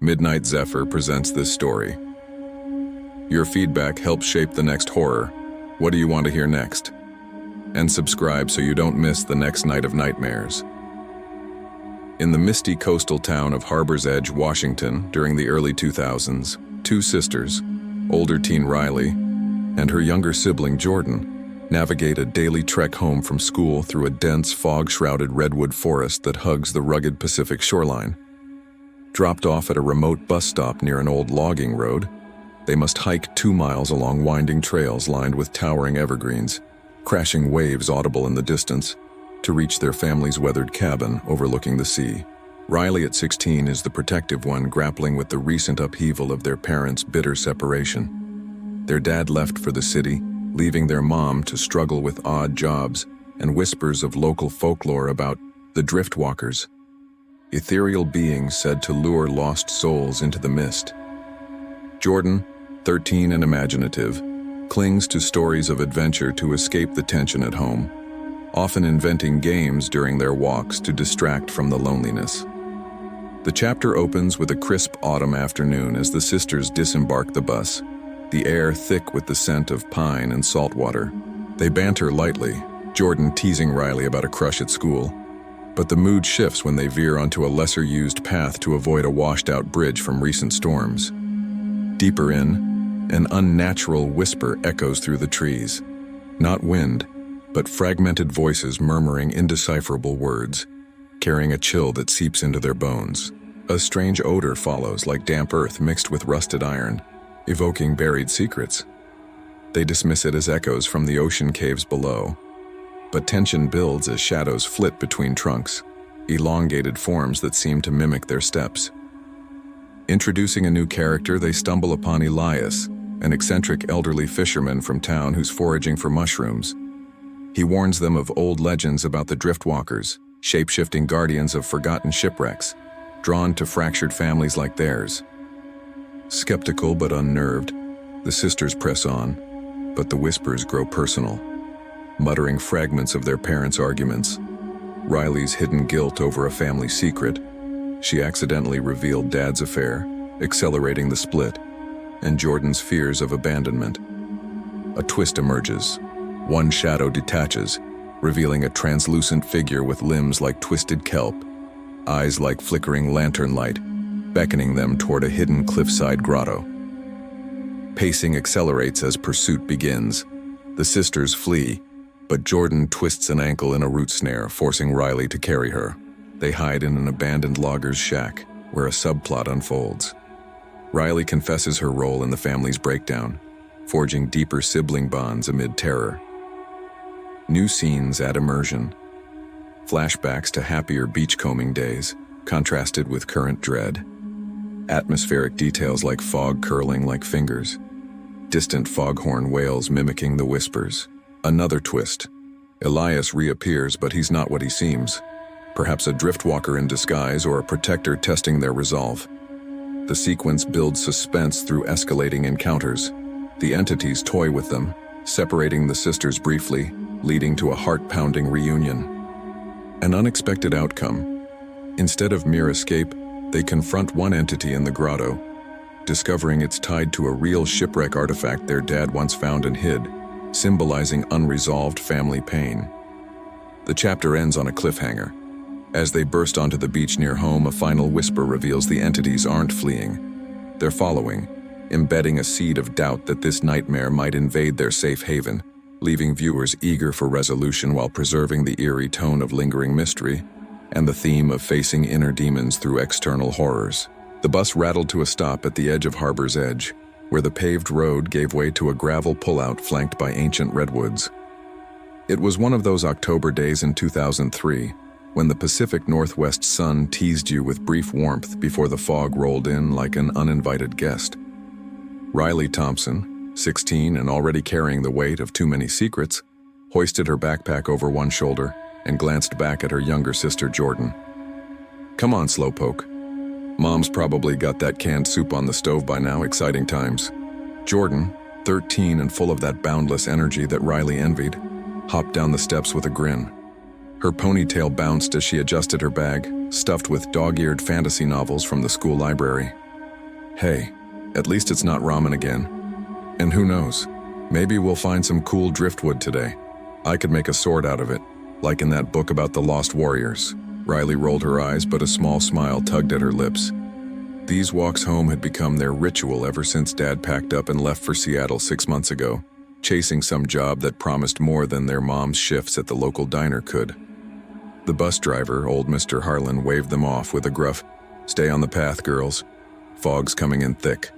Midnight Zephyr presents this story. Your feedback helps shape the next horror. What do you want to hear next? And subscribe so you don't miss the next night of nightmares. In the misty coastal town of Harbor's Edge, Washington, during the early 2000s, two sisters, older teen Riley and her younger sibling Jordan, navigate a daily trek home from school through a dense, fog-shrouded redwood forest that hugs the rugged Pacific shoreline. Dropped off at a remote bus stop near an old logging road, they must hike 2 miles along winding trails lined with towering evergreens, crashing waves audible in the distance, to reach their family's weathered cabin overlooking the sea. Riley, at 16, is the protective one, grappling with the recent upheaval of their parents' bitter separation. Their dad left for the city, leaving their mom to struggle with odd jobs and whispers of local folklore about the Driftwalkers, ethereal beings said to lure lost souls into the mist. Jordan, 13 and imaginative, clings to stories of adventure to escape the tension at home, often inventing games during their walks to distract from the loneliness. The chapter opens with a crisp autumn afternoon as the sisters disembark the bus, the air thick with the scent of pine and salt water. They banter lightly, Jordan teasing Riley about a crush at school, but the mood shifts when they veer onto a lesser-used path to avoid a washed-out bridge from recent storms. Deeper in, an unnatural whisper echoes through the trees. Not wind, but fragmented voices murmuring indecipherable words, carrying a chill that seeps into their bones. A strange odor follows, like damp earth mixed with rusted iron, evoking buried secrets. They dismiss it as echoes from the ocean caves below, but tension builds as shadows flit between trunks, elongated forms that seem to mimic their steps. Introducing a new character, they stumble upon Elias, an eccentric elderly fisherman from town who's foraging for mushrooms. He warns them of old legends about the Driftwalkers, shape-shifting guardians of forgotten shipwrecks, drawn to fractured families like theirs. Skeptical but unnerved, the sisters press on, but the whispers grow personal, muttering fragments of their parents' arguments. Riley's hidden guilt over a family secret. She accidentally revealed Dad's affair, accelerating the split, and Jordan's fears of abandonment. A twist emerges. One shadow detaches, revealing a translucent figure with limbs like twisted kelp, eyes like flickering lantern light, beckoning them toward a hidden cliffside grotto. Pacing accelerates as pursuit begins. The sisters flee, but Jordan twists an ankle in a root snare, forcing Riley to carry her. They hide in an abandoned logger's shack, where a subplot unfolds. Riley confesses her role in the family's breakdown, forging deeper sibling bonds amid terror. New scenes add immersion. Flashbacks to happier beachcombing days, contrasted with current dread. Atmospheric details like fog curling like fingers. Distant foghorn wails mimicking the whispers. Another twist. Elias reappears, but he's not what he seems. Perhaps a driftwalker in disguise or a protector testing their resolve. The sequence builds suspense through escalating encounters. The entities toy with them, separating the sisters briefly, leading to a heart-pounding reunion. An unexpected outcome. Instead of mere escape, they confront one entity in the grotto, discovering it's tied to a real shipwreck artifact their dad once found and hid, symbolizing unresolved family pain. The chapter ends on a cliffhanger. As they burst onto the beach near home, a final whisper reveals the entities aren't fleeing. They're following, embedding a seed of doubt that this nightmare might invade their safe haven, leaving viewers eager for resolution while preserving the eerie tone of lingering mystery and the theme of facing inner demons through external horrors. The bus rattled to a stop at the edge of Harbor's Edge, where the paved road gave way to a gravel pullout flanked by ancient redwoods. It was one of those October days in 2003, when the Pacific Northwest sun teased you with brief warmth before the fog rolled in like an uninvited guest. Riley Thompson, 16 and already carrying the weight of too many secrets, hoisted her backpack over one shoulder and glanced back at her younger sister Jordan. "Come on, slowpoke. Mom's probably got that canned soup on the stove by now, exciting times." Jordan, 13 and full of that boundless energy that Riley envied, hopped down the steps with a grin. Her ponytail bounced as she adjusted her bag, stuffed with dog-eared fantasy novels from the school library. Hey, at least it's not ramen again. And who knows, maybe we'll find some cool driftwood today. I could make a sword out of it, like in that book about the lost warriors. Riley rolled her eyes, but a small smile tugged at her lips. These walks home had become their ritual ever since Dad packed up and left for Seattle 6 months ago, chasing some job that promised more than their mom's shifts at the local diner could. The bus driver, old Mr. Harlan, waved them off with a gruff, "Stay on the path, girls. Fog's coming in thick."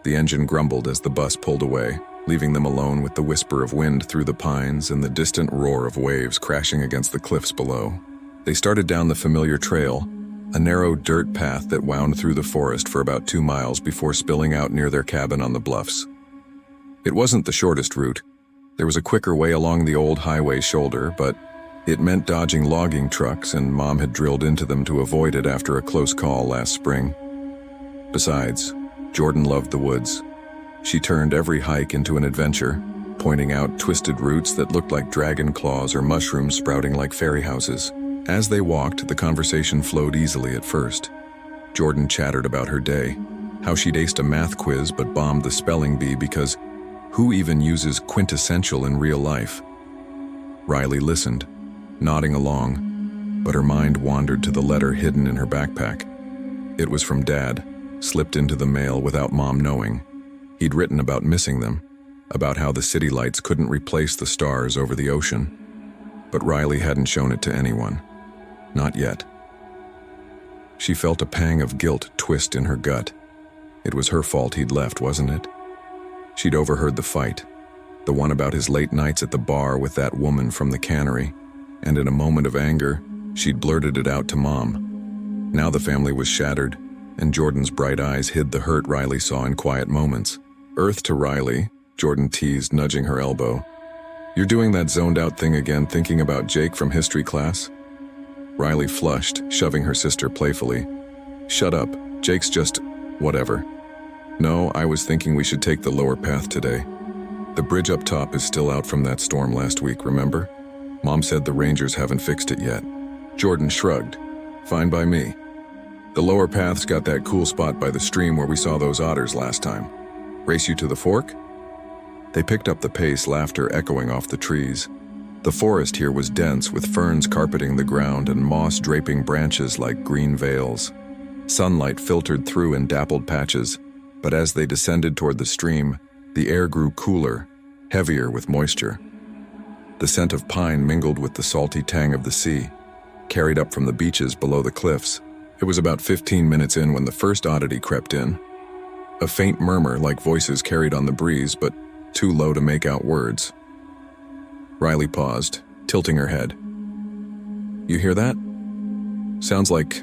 The engine grumbled as the bus pulled away, leaving them alone with the whisper of wind through the pines and the distant roar of waves crashing against the cliffs below. They started down the familiar trail, a narrow dirt path that wound through the forest for about 2 miles before spilling out near their cabin on the bluffs. It wasn't the shortest route. There was a quicker way along the old highway shoulder, but it meant dodging logging trucks, and Mom had drilled into them to avoid it after a close call last spring. Besides, Jordan loved the woods. She turned every hike into an adventure, pointing out twisted roots that looked like dragon claws or mushrooms sprouting like fairy houses. As they walked, the conversation flowed easily at first. Jordan chattered about her day, how she'd aced a math quiz but bombed the spelling bee because who even uses quintessential in real life? Riley listened, nodding along, but her mind wandered to the letter hidden in her backpack. It was from Dad, slipped into the mail without Mom knowing. He'd written about missing them, about how the city lights couldn't replace the stars over the ocean. But Riley hadn't shown it to anyone. Not yet. She felt a pang of guilt twist in her gut. It was her fault he'd left, wasn't it? She'd overheard the fight, the one about his late nights at the bar with that woman from the cannery, and in a moment of anger, she'd blurted it out to Mom. Now the family was shattered, and Jordan's bright eyes hid the hurt Riley saw in quiet moments. "Earth to Riley," Jordan teased, nudging her elbow. "You're doing that zoned-out thing again, thinking about Jake from history class?" Riley flushed, shoving her sister playfully. "Shut up, Jake's just whatever." "No, I was thinking we should take the lower path today. The bridge up top is still out from that storm last week, remember? Mom said the rangers haven't fixed it yet." Jordan shrugged. "Fine by me. The lower path's got that cool spot by the stream where we saw those otters last time. Race you to the fork?" They picked up the pace, laughter echoing off the trees. The forest here was dense, with ferns carpeting the ground and moss draping branches like green veils. Sunlight filtered through in dappled patches, but as they descended toward the stream, the air grew cooler, heavier with moisture. The scent of pine mingled with the salty tang of the sea, carried up from the beaches below the cliffs. It was about 15 minutes in when the first oddity crept in. A faint murmur like voices carried on the breeze, but too low to make out words. Riley paused, tilting her head. "You hear that? Sounds like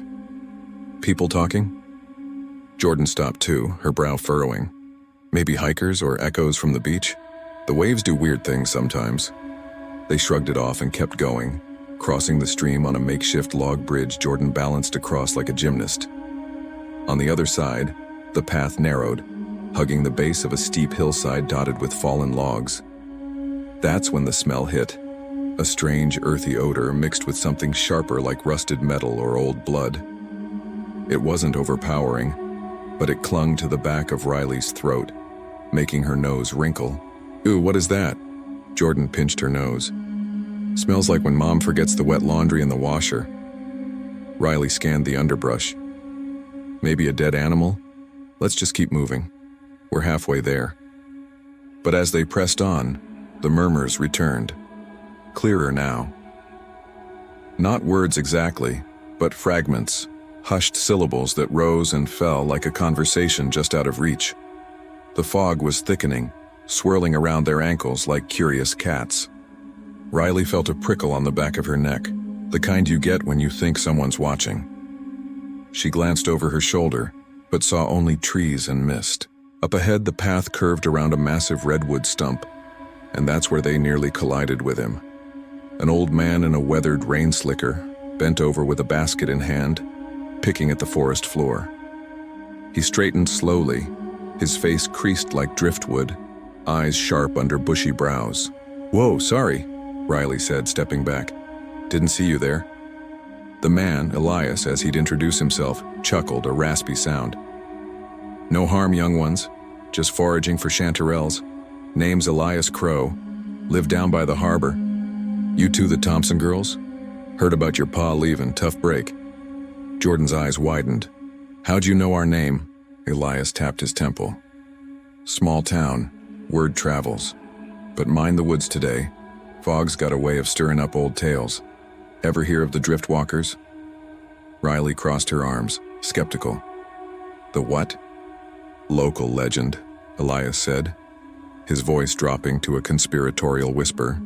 people talking?" Jordan stopped too, her brow furrowing. Maybe hikers or echoes from the beach? The waves do weird things sometimes. They shrugged it off and kept going, crossing the stream on a makeshift log bridge Jordan balanced across like a gymnast. On the other side, the path narrowed, hugging the base of a steep hillside dotted with fallen logs. That's when the smell hit, a strange earthy odor mixed with something sharper like rusted metal or old blood. It wasn't overpowering, but it clung to the back of Riley's throat, making her nose wrinkle. "Ooh, what is that?" Jordan pinched her nose. "Smells like when Mom forgets the wet laundry in the washer." Riley scanned the underbrush. "Maybe a dead animal? Let's just keep moving. We're halfway there." But as they pressed on, the murmurs returned, clearer now. Not words exactly, but fragments, hushed syllables that rose and fell like a conversation just out of reach. The fog was thickening, swirling around their ankles like curious cats. Riley felt a prickle on the back of her neck, the kind you get when you think someone's watching. She glanced over her shoulder, but saw only trees and mist. Up ahead, the path curved around a massive redwood stump, and that's where they nearly collided with him. An old man in a weathered rain slicker, bent over with a basket in hand, picking at the forest floor. He straightened slowly, his face creased like driftwood, eyes sharp under bushy brows. "Whoa, sorry," Riley said, stepping back. "Didn't see you there." The man, Elias, as he'd introduce himself, chuckled, a raspy sound. No harm, young ones. Just foraging for chanterelles. Name's Elias Crow. Live down by the harbor. You two the Thompson girls? Heard about your pa leaving, tough break. Jordan's eyes widened. How'd you know our name? Elias tapped his temple. Small town. Word travels. But mind the woods today. Fog's got a way of stirring up old tales. Ever hear of the Driftwalkers? Riley crossed her arms, skeptical. The what? Local legend, Elias said, his voice dropping to a conspiratorial whisper.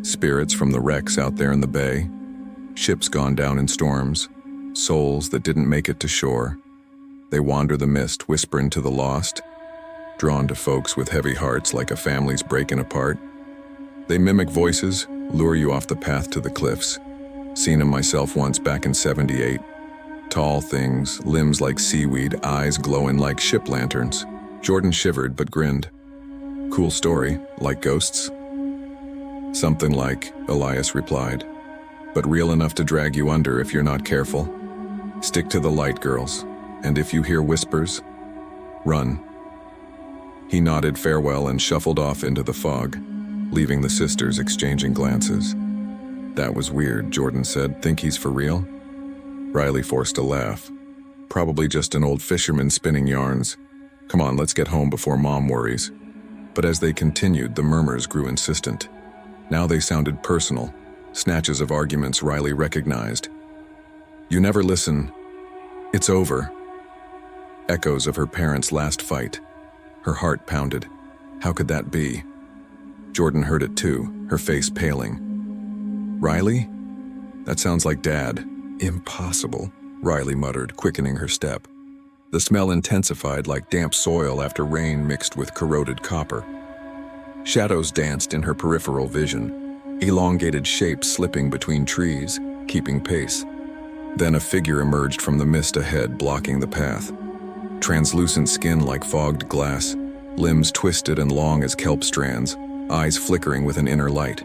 Spirits from the wrecks out there in the bay, ships gone down in storms, souls that didn't make it to shore. They wander the mist, whispering to the lost, drawn to folks with heavy hearts like a family's breaking apart. They mimic voices, lure you off the path to the cliffs. Seen 'em myself once back in '78. Tall things, limbs like seaweed, eyes glowing like ship lanterns. Jordan shivered but grinned. Cool story, like ghosts? Something like, Elias replied. But real enough to drag you under if you're not careful. Stick to the light, girls. And if you hear whispers, run. He nodded farewell and shuffled off into the fog, leaving the sisters exchanging glances. That was weird, Jordan said. Think he's for real? Riley forced a laugh. Probably just an old fisherman spinning yarns. Come on, let's get home before Mom worries. But as they continued, the murmurs grew insistent. Now they sounded personal, snatches of arguments Riley recognized. You never listen. It's over. Echoes of her parents' last fight. Her heart pounded. How could that be? Jordan heard it too, her face paling. Riley? That sounds like Dad. Impossible, Riley muttered, quickening her step. The smell intensified like damp soil after rain mixed with corroded copper. Shadows danced in her peripheral vision, elongated shapes slipping between trees, keeping pace. Then a figure emerged from the mist ahead, blocking the path. Translucent skin like fogged glass, limbs twisted and long as kelp strands, eyes flickering with an inner light.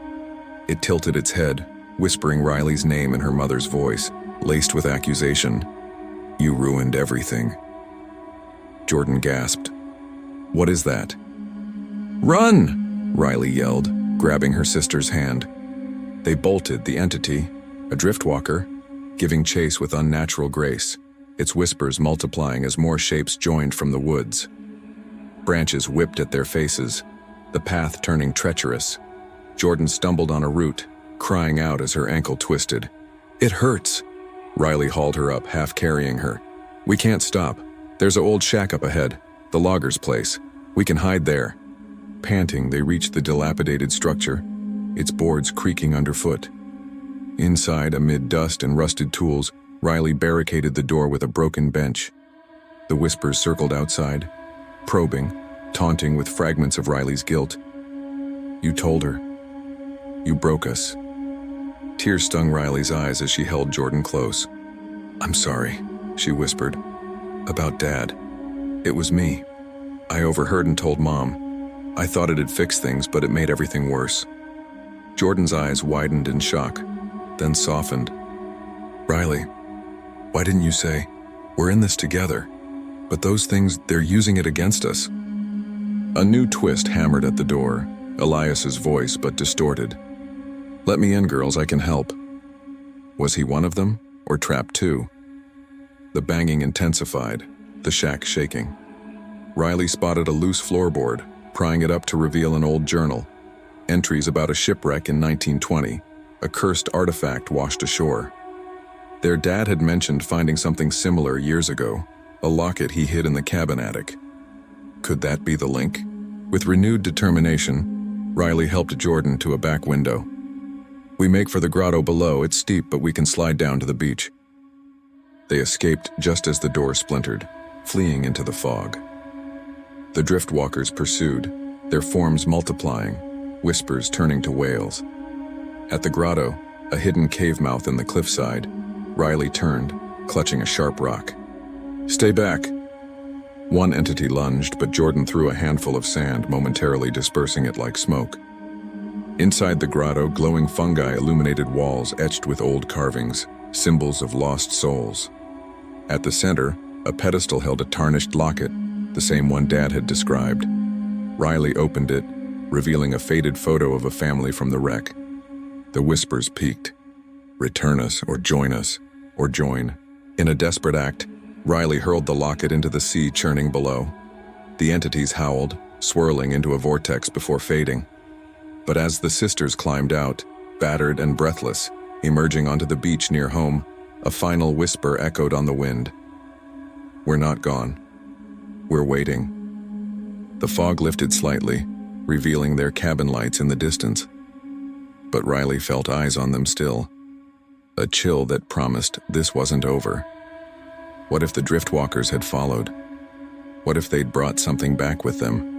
It tilted its head, whispering Riley's name in her mother's voice, laced with accusation. You ruined everything. Jordan gasped. What is that? Run! Riley yelled, grabbing her sister's hand. They bolted, the entity, a driftwalker, giving chase with unnatural grace, its whispers multiplying as more shapes joined from the woods. Branches whipped at their faces, the path turning treacherous. Jordan stumbled on a root, crying out as her ankle twisted. It hurts! Riley hauled her up, half carrying her. We can't stop. There's an old shack up ahead, the logger's place. We can hide there. Panting, they reached the dilapidated structure, its boards creaking underfoot. Inside, amid dust and rusted tools, Riley barricaded the door with a broken bench. The whispers circled outside, probing, taunting with fragments of Riley's guilt. You told her. You broke us. Tears stung Riley's eyes as she held Jordan close. I'm sorry, she whispered. About Dad. It was me. I overheard and told Mom. I thought it'd fix things, but it made everything worse. Jordan's eyes widened in shock, then softened. Riley, why didn't you say, we're in this together? But those things, they're using it against us. A new twist hammered at the door, Elias's voice but distorted. Let me in, girls, I can help. Was he one of them, or trapped too? The banging intensified, the shack shaking. Riley spotted a loose floorboard, prying it up to reveal an old journal. Entries about a shipwreck in 1920, a cursed artifact washed ashore. Their dad had mentioned finding something similar years ago, a locket he hid in the cabin attic. Could that be the link? With renewed determination, Riley helped Jordan to a back window. We make for the grotto below. It's steep, but we can slide down to the beach. They escaped just as the door splintered, fleeing into the fog. The Driftwalkers pursued, their forms multiplying, whispers turning to wails. At the grotto, a hidden cave mouth in the cliffside, Riley turned, clutching a sharp rock. Stay back! One entity lunged, but Jordan threw a handful of sand, momentarily dispersing it like smoke. Inside the grotto, glowing fungi illuminated walls etched with old carvings, symbols of lost souls. At the center, A pedestal held a tarnished locket, the same one Dad had described. Riley opened it, revealing a faded photo of a family from the wreck. The whispers peaked. Return us, or join us, or join. In a desperate act, Riley hurled the locket into the sea churning below. The entities howled, swirling into a vortex before fading. But as the sisters climbed out, battered and breathless, emerging onto the beach near home, a final whisper echoed on the wind. We're not gone. We're waiting. The fog lifted slightly, revealing their cabin lights in the distance. But Riley felt eyes on them still. A chill that promised this wasn't over. What if the Driftwalkers had followed? What if they'd brought something back with them?